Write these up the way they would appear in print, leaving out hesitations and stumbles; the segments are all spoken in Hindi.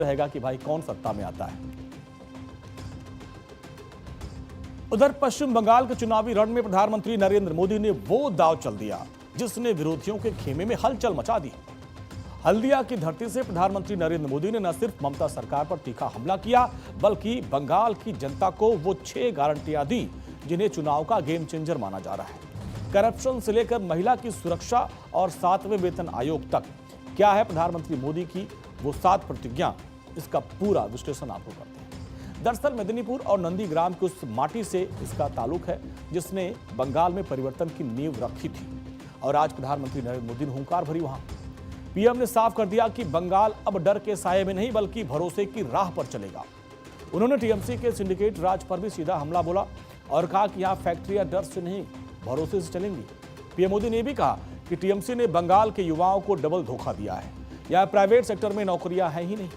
रहेगा कि भाई कौन सत्ता में आता है। उधर पश्चिम बंगाल के चुनावी रण में प्रधानमंत्री नरेंद्र मोदी ने वो दांव चल दिया जिसने विरोधियों के खेमे में हलचल मचा दी। हल्दिया की धरती से प्रधानमंत्री नरेंद्र मोदी ने न सिर्फ ममता सरकार पर तीखा हमला किया, बल्कि बंगाल की जनता को वो 6 गारंटियां दी जिन्हें चुनाव का गेम चेंजर माना जा रहा है। करप्शन से लेकर महिला की सुरक्षा और 7वें वेतन आयोग तक क्या है प्रधानमंत्री मोदी की वो 7 प्रतिज्ञा, इसका पूरा विश्लेषण आपको करते हैं। दरअसल मेदिनीपुर और नंदीग्राम की उस माटी से इसका ताल्लुक है जिसने बंगाल में परिवर्तन की नींव रखी थी और आज प्रधानमंत्री नरेंद्र मोदी ने हुंकार भरी वहां। पीएम ने साफ कर दिया कि बंगाल अब डर के साये में नहीं बल्कि भरोसे की राह पर चलेगा। उन्होंने टीएमसी के सिंडिकेट राज पर भी सीधा हमला बोला और कहा कि यहां फैक्ट्रियां डर से नहीं भरोसे से चलेंगी। पीएम मोदी ने भी कहा कि टीएमसी ने बंगाल के युवाओं को डबल धोखा दिया है। यहां प्राइवेट सेक्टर में नौकरियां हैं ही नहीं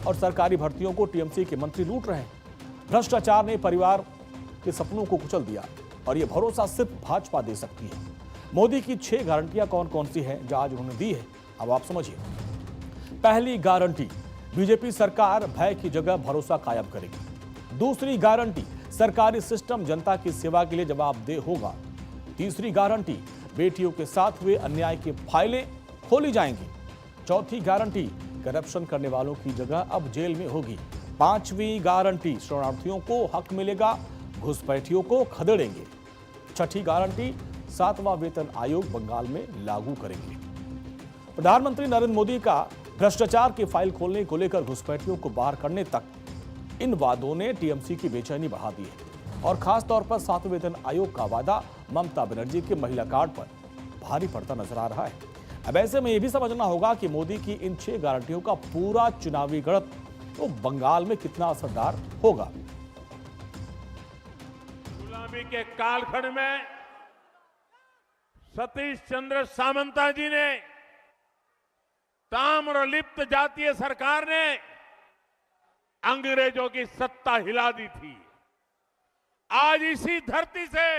और सरकारी भर्तियों को टीएमसी के मंत्री लूट रहे हैं। भ्रष्टाचार ने परिवार के सपनों को कुचल दिया और यह भरोसा सिर्फ भाजपा दे सकती है। मोदी की 6 गारंटियां कौन कौन सी हैं जो आज उन्होंने दी है, अब आप समझिए। पहली गारंटी, बीजेपी सरकार भय की जगह भरोसा कायम करेगी। दूसरी गारंटी, सरकारी सिस्टम जनता की सेवा के लिए जवाबदेह होगा। तीसरी गारंटी, बेटियों के साथ हुए अन्याय की फाइलें खोली जाएंगी। चौथी गारंटी, करप्शन करने वालों की जगह अब जेल में होगी। 5वीं गारंटी, शरणार्थियों को हक मिलेगा, घुसपैठियों को खदेड़ेंगे। छठी गारंटी, 7वां वेतन आयोग बंगाल में लागू करेंगे। प्रधानमंत्री नरेंद्र मोदी का भ्रष्टाचार की फाइल खोलने को लेकर घुसपैठियों को बाहर करने तक इन वादों ने टीएमसी की बेचैनी बढ़ा दी है और खास तौर पर 7वें वेतन आयोग का वादा ममता बनर्जी के महिला कार्ड पर भारी पड़ता नजर आ रहा है। अब ऐसे में यह भी समझना होगा कि मोदी की इन 6 गारंटियों का पूरा चुनावी गणित तो बंगाल में कितना असरदार होगा। गुलामी के कालखंड में सतीश चंद्र सामंता जी ने, ताम्रलिप्त जातीय सरकार ने अंग्रेजों की सत्ता हिला दी थी। आज इसी धरती से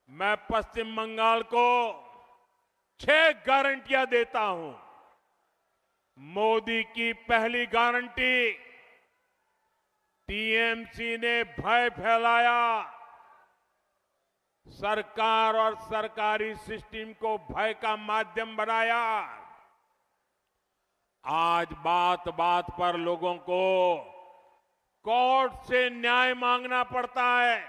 मैं पश्चिम बंगाल को 6 गारंटियां देता हूं। मोदी की पहली गारंटी, टीएमसी ने भय फैलाया, सरकार और सरकारी सिस्टम को भय का माध्यम बनाया। आज बात बात पर लोगों को कोर्ट से न्याय मांगना पड़ता है।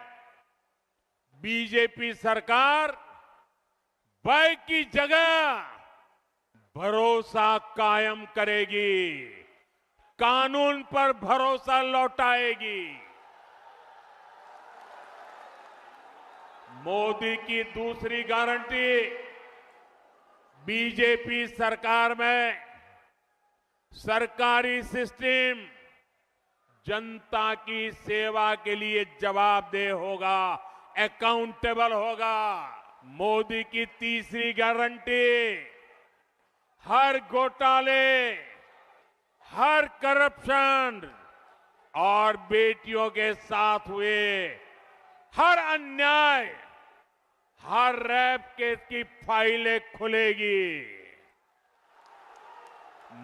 बीजेपी सरकार भय की जगह भरोसा कायम करेगी, कानून पर भरोसा लौटाएगी। मोदी की दूसरी गारंटी, बीजेपी सरकार में सरकारी सिस्टम जनता की सेवा के लिए जवाबदेह होगा, अकाउंटेबल होगा। मोदी की तीसरी गारंटी, हर घोटाले, हर करप्शन और बेटियों के साथ हुए हर अन्याय, हर रेप केस की फाइलें खुलेगी।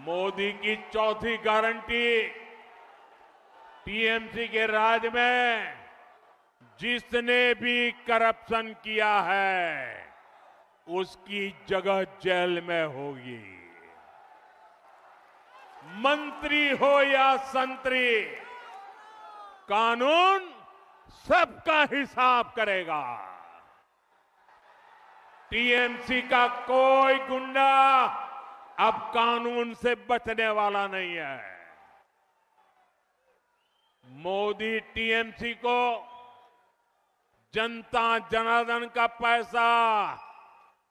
मोदी की चौथी गारंटी, टीएमसी के राज में जिसने भी करप्शन किया है उसकी जगह जेल में होगी। मंत्री हो या संतरी, कानून सबका हिसाब करेगा। टीएमसी का कोई गुंडा अब कानून से बचने वाला नहीं है। मोदी टीएमसी को जनता जनार्दन का पैसा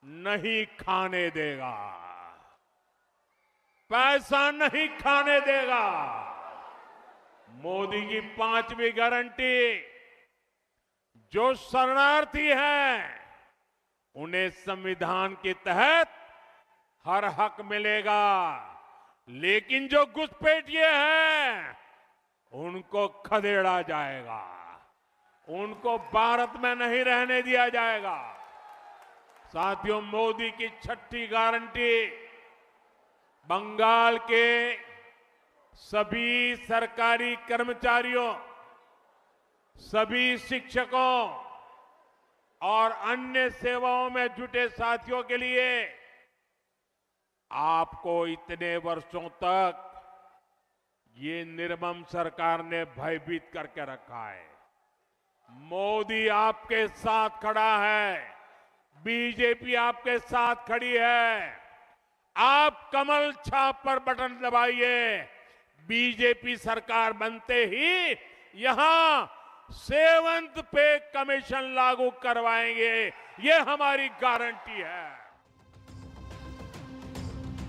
नहीं खाने देगा, पैसा नहीं खाने देगा। मोदी की 5वीं गारंटी, जो शरणार्थी हैं उन्हें संविधान के तहत हर हक मिलेगा, लेकिन जो घुसपैठिए हैं उनको खदेड़ा जाएगा, उनको भारत में नहीं रहने दिया जाएगा। साथियों, मोदी की 6ठी गारंटी, बंगाल के सभी सरकारी कर्मचारियों, सभी शिक्षकों और अन्य सेवाओं में जुटे साथियों के लिए आपको इतने वर्षों तक ये निर्मम सरकार ने भयभीत करके रखा है। मोदी आपके साथ खड़ा है, बीजेपी आपके साथ खड़ी है। आप कमल छाप पर बटन दबाइए। बीजेपी सरकार बनते ही यहां 7th पे कमीशन लागू करवाएंगे, ये हमारी गारंटी है।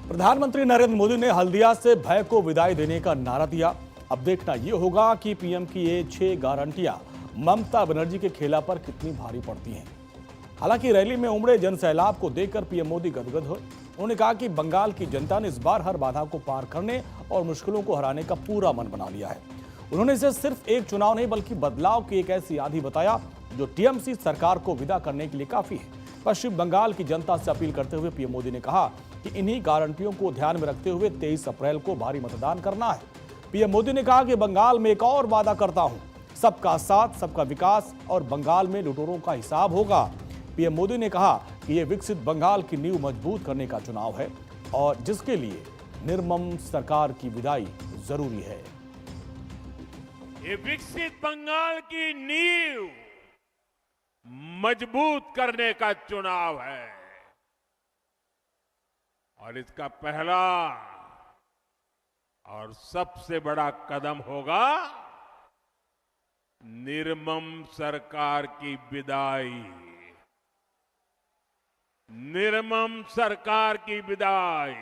प्रधानमंत्री नरेंद्र मोदी ने हल्दिया से भय को विदाई देने का नारा दिया। अब देखना यह होगा कि पीएम की ये 6 गारंटियां ममता बनर्जी के खेला पर कितनी भारी पड़ती हैं। हालांकि रैली में उमड़े जनसैलाब को देखकर पीएम मोदी गदगद हुए। उन्होंने कहा कि बंगाल की जनता ने इस बार हर बाधा को पार करने और मुश्किलों को हराने का पूरा मन बना लिया है। उन्होंने इसे सिर्फ एक चुनाव नहीं बल्कि बदलाव की एक ऐसी आंधी बताया जो टीएमसी सरकार को विदा करने के लिए काफी है। पश्चिम बंगाल की जनता से अपील करते हुए पीएम मोदी ने कहा कि इन्हीं गारंटियों को ध्यान में रखते हुए 23 अप्रैल को भारी मतदान करना है। पीएम मोदी ने कहा कि बंगाल में एक और वादा करता हूं, सबका साथ, सबका विकास और बंगाल में लुटेरों का हिसाब होगा। पीएम मोदी ने कहा कि यह विकसित बंगाल की नींव मजबूत करने का चुनाव है और जिसके लिए निर्मम सरकार की विदाई जरूरी है। ये विकसित बंगाल की नींव मजबूत करने का चुनाव है और इसका पहला और सबसे बड़ा कदम होगा निर्मम सरकार की विदाई। निर्मम सरकार की विदाई।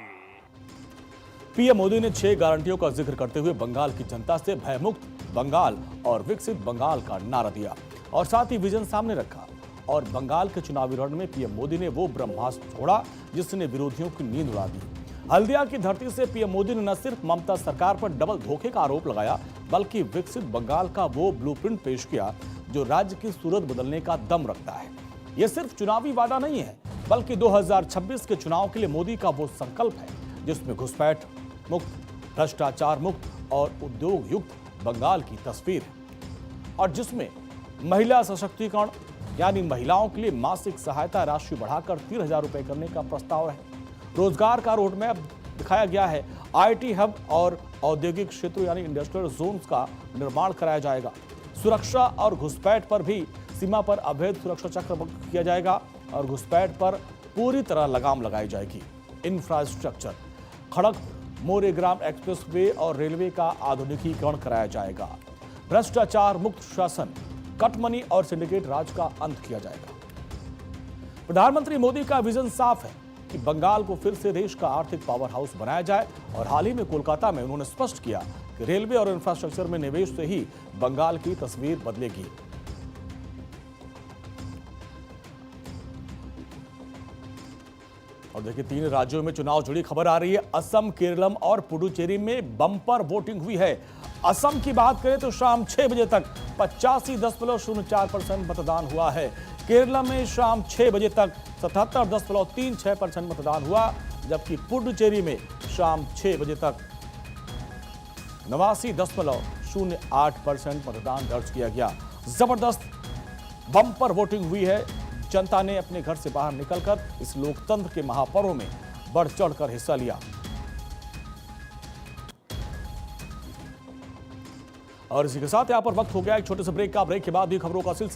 पीएम मोदी ने 6 गारंटियों का जिक्र करते हुए बंगाल की जनता से भयमुक्त बंगाल और विकसित बंगाल का नारा दिया और साथ ही विजन सामने रखा। और बंगाल के चुनावी रण में पीएम मोदी ने वो ब्रह्मास्त्र छोड़ा जिसने विरोधियों की नींद उड़ा दी। हल्दिया की धरती से पीएम मोदी ने न सिर्फ ममता सरकार पर डबल धोखे का आरोप लगाया बल्कि विकसित बंगाल का वो ब्लूप्रिंट पेश किया जो राज्य की सूरत बदलने का दम रखता है। यह सिर्फ चुनावी वादा नहीं है बल्कि 2026 के चुनाव के लिए मोदी का वो संकल्प है जिसमें घुसपैठ मुक्त, भ्रष्टाचार मुक्त और उद्योग युक्त बंगाल की तस्वीर है और जिसमें महिला सशक्तिकरण यानी महिलाओं के लिए मासिक सहायता राशि बढ़ाकर 30,000 रुपए करने का प्रस्ताव है। रोजगार का रोड मैप दिखाया गया है। आईटी हब और औद्योगिक क्षेत्र यानी इंडस्ट्रियल जोन्स का निर्माण कराया जाएगा। सुरक्षा और घुसपैठ पर भी सीमा पर अवैध सुरक्षा चक्र किया जाएगा और घुसपैठ पर पूरी तरह लगाम लगाई जाएगी। इंफ्रास्ट्रक्चर, खड़क मोरेग्राम एक्सप्रेसवे और रेलवे का आधुनिकीकरण कराया जाएगा। भ्रष्टाचार मुक्त शासन, कटमनी और सिंडिकेट राज का अंत किया जाएगा। प्रधानमंत्री मोदी का विजन साफ है कि बंगाल को फिर से देश का आर्थिक पावर हाउस बनाया जाए और हाल ही में कोलकाता में उन्होंने स्पष्ट किया कि रेलवे और इंफ्रास्ट्रक्चर में निवेश से ही बंगाल की तस्वीर बदलेगी। और देखिए 3 राज्यों में चुनाव जुड़ी खबर आ रही है। असम, केरलम और पुडुचेरी में बम्पर वोटिंग हुई है। असम की बात करें तो शाम 6 बजे तक 85.04% मतदान हुआ है। केरलम में शाम 6 बजे तक 77.36% मतदान हुआ जबकि पुडुचेरी में शाम 6 बजे तक 89.08% मतदान दर्ज किया गया। जबरदस्त बम्पर वोटिंग हुई है। जनता ने अपने घर से बाहर निकलकर इस लोकतंत्र के महापर्व में बढ़ चढ़कर हिस्सा लिया। और इसी के साथ यहां पर वक्त हो गया एक छोटे से ब्रेक का। ब्रेक के बाद भी खबरों का सिलसिला